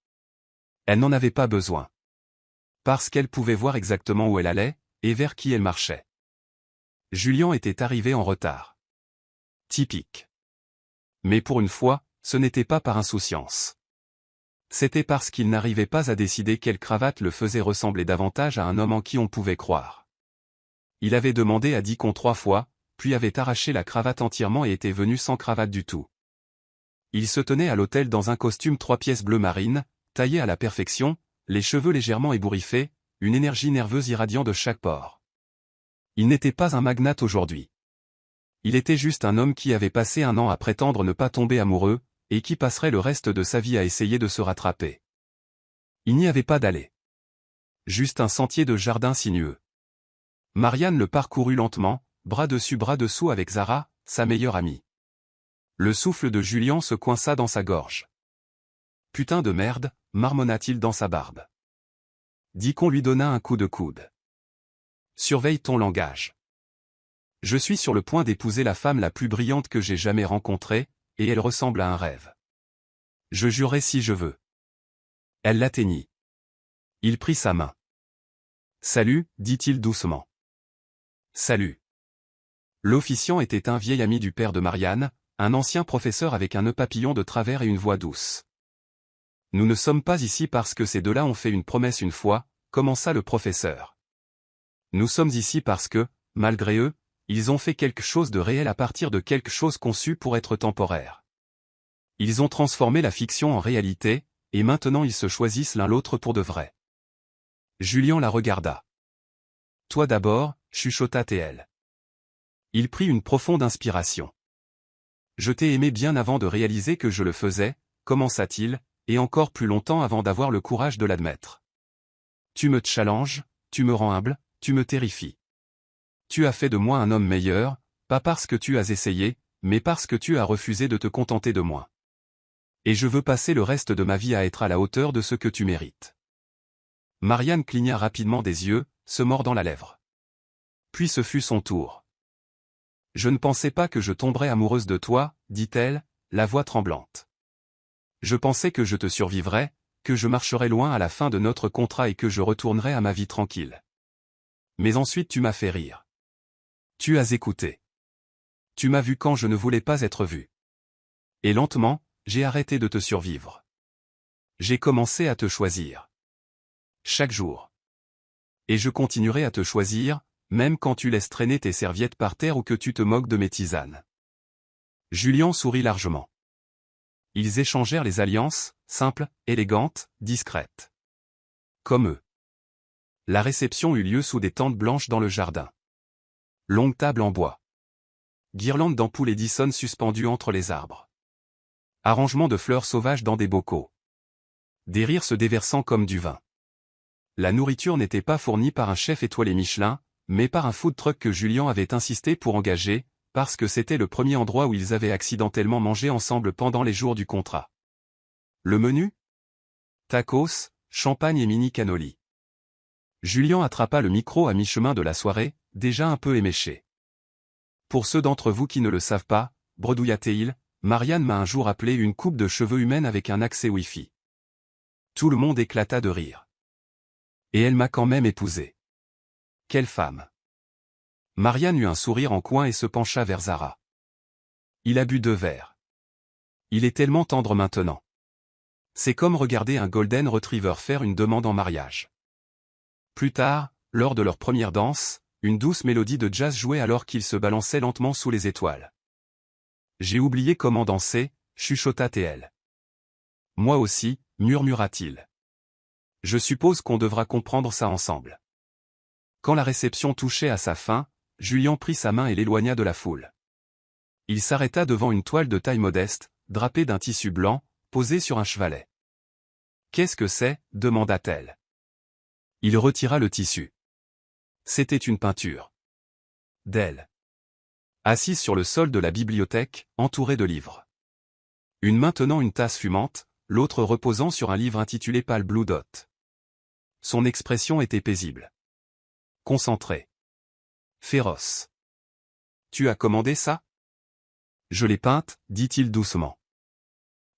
Elle n'en avait pas besoin. Parce qu'elle pouvait voir exactement où elle allait, et vers qui elle marchait. Julian était arrivé en retard. Typique. Mais pour une fois, ce n'était pas par insouciance. C'était parce qu'il n'arrivait pas à décider quelle cravate le faisait ressembler davantage à un homme en qui on pouvait croire. Il avait demandé à Deacon 3 fois, puis avait arraché la cravate entièrement et était venu sans cravate du tout. Il se tenait à l'hôtel dans un costume 3 pièces bleu marine, taillé à la perfection, les cheveux légèrement ébouriffés, une énergie nerveuse irradiant de chaque pore. Il n'était pas un magnate aujourd'hui. Il était juste un homme qui avait passé 1 an à prétendre ne pas tomber amoureux, et qui passerait le reste de sa vie à essayer de se rattraper. Il n'y avait pas d'allée. Juste un sentier de jardin sinueux. Marianne le parcourut lentement, bras dessus bras dessous avec Zara, sa meilleure amie. Le souffle de Julian se coinça dans sa gorge. « Putain de merde », marmonna-t-il dans sa barbe. Deacon lui donna un coup de coude. « Surveille ton langage. Je suis sur le point d'épouser la femme la plus brillante que j'ai jamais rencontrée, et elle ressemble à un rêve. Je jurerai si je veux. » Elle l'atteignit. Il prit sa main. « Salut, dit-il doucement. »« Salut. » L'officiant était un vieil ami du père de Marianne, un ancien professeur avec un nœud papillon de travers et une voix douce. « Nous ne sommes pas ici parce que ces deux-là ont fait une promesse une fois, commença le professeur. Nous sommes ici parce que, malgré eux, ils ont fait quelque chose de réel à partir de quelque chose conçu pour être temporaire. Ils ont transformé la fiction en réalité, et maintenant ils se choisissent l'un l'autre pour de vrai. » Julian la regarda. « Toi d'abord, chuchota TL. » Il prit une profonde inspiration. « Je t'ai aimé bien avant de réaliser que je le faisais, commença-t-il, et encore plus longtemps avant d'avoir le courage de l'admettre. Tu me challenges, tu me rends humble, tu me terrifies. Tu as fait de moi un homme meilleur, pas parce que tu as essayé, mais parce que tu as refusé de te contenter de moi. Et je veux passer le reste de ma vie à être à la hauteur de ce que tu mérites. » Marianne cligna rapidement des yeux, se mordant la lèvre. Puis ce fut son tour. Je ne pensais pas que je tomberais amoureuse de toi, dit-elle, la voix tremblante. Je pensais que je te survivrais, que je marcherais loin à la fin de notre contrat et que je retournerais à ma vie tranquille. Mais ensuite tu m'as fait rire. Tu as écouté. Tu m'as vu quand je ne voulais pas être vu. Et lentement, j'ai arrêté de te survivre. J'ai commencé à te choisir. Chaque jour. Et je continuerai à te choisir, même quand tu laisses traîner tes serviettes par terre ou que tu te moques de mes tisanes. Julien sourit largement. Ils échangèrent les alliances, simples, élégantes, discrètes. Comme eux. La réception eut lieu sous des tentes blanches dans le jardin. Longue table en bois. Guirlandes d'ampoules Edison suspendues entre les arbres. Arrangement de fleurs sauvages dans des bocaux. Des rires se déversant comme du vin. La nourriture n'était pas fournie par un chef étoilé Michelin, mais par un food truck que Julien avait insisté pour engager, parce que c'était le premier endroit où ils avaient accidentellement mangé ensemble pendant les jours du contrat. Le menu ? Tacos, champagne et mini cannoli. Julien attrapa le micro à mi-chemin de la soirée, déjà un peu éméché. Pour ceux d'entre vous qui ne le savent pas, bredouilla-t-il, Marianne m'a un jour appelé une coupe de cheveux humaine avec un accès Wi-Fi. Tout le monde éclata de rire. Et elle m'a quand même épousé. Quelle femme. Marianne eut un sourire en coin et se pencha vers Zara. Il a bu 2 verres. Il est tellement tendre maintenant. C'est comme regarder un Golden Retriever faire une demande en mariage. Plus tard, lors de leur première danse, une douce mélodie de jazz jouait alors qu'ils se balançaient lentement sous les étoiles. J'ai oublié comment danser, chuchota-t-elle. Moi aussi, murmura-t-il. Je suppose qu'on devra comprendre ça ensemble. Quand la réception touchait à sa fin, Julien prit sa main et l'éloigna de la foule. Il s'arrêta devant une toile de taille modeste, drapée d'un tissu blanc, posée sur un chevalet. « Qu'est-ce que c'est » demanda-t-elle. Il retira le tissu. C'était une peinture. D'elle. Assise sur le sol de la bibliothèque, entourée de livres. Une main tenant une tasse fumante, l'autre reposant sur un livre intitulé Pale Blue Dot. Son expression était paisible. Concentrée. Féroce. Tu as commandé ça ? Je l'ai peinte, dit-il doucement.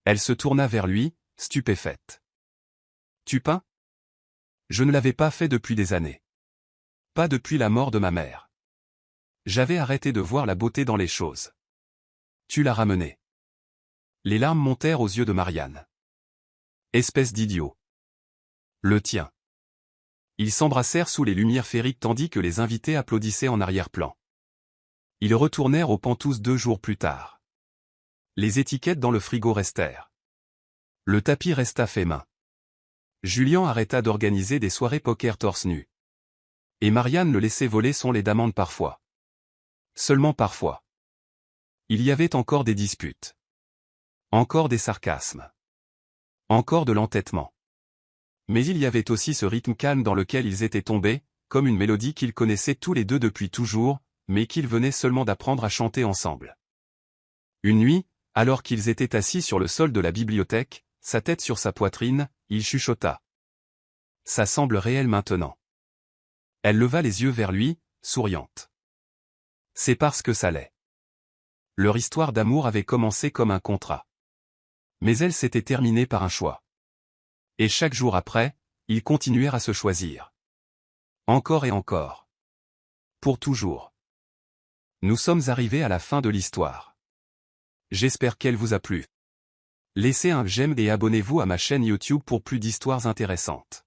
Elle se tourna vers lui, stupéfaite. Tu peins ? Je ne l'avais pas fait depuis des années. Pas depuis la mort de ma mère. J'avais arrêté de voir la beauté dans les choses. Tu l'as ramené. Les larmes montèrent aux yeux de Marianne. Espèce d'idiot. Le tien. Ils s'embrassèrent sous les lumières féeriques tandis que les invités applaudissaient en arrière-plan. Ils retournèrent aux Penthouse 2 jours plus tard. Les étiquettes dans le frigo restèrent. Le tapis resta fait main. Julien arrêta d'organiser des soirées poker torse nu. Et Marianne le laissait voler son lait d'amande parfois. Seulement parfois. Il y avait encore des disputes. Encore des sarcasmes. Encore de l'entêtement. Mais il y avait aussi ce rythme calme dans lequel ils étaient tombés, comme une mélodie qu'ils connaissaient tous les deux depuis toujours, mais qu'ils venaient seulement d'apprendre à chanter ensemble. Une nuit, alors qu'ils étaient assis sur le sol de la bibliothèque, sa tête sur sa poitrine, il chuchota. Ça semble réel maintenant. Elle leva les yeux vers lui, souriante. C'est parce que ça l'est. Leur histoire d'amour avait commencé comme un contrat. Mais elle s'était terminée par un choix. Et chaque jour après, ils continuèrent à se choisir. Encore et encore. Pour toujours. Nous sommes arrivés à la fin de l'histoire. J'espère qu'elle vous a plu. Laissez un j'aime et abonnez-vous à ma chaîne YouTube pour plus d'histoires intéressantes.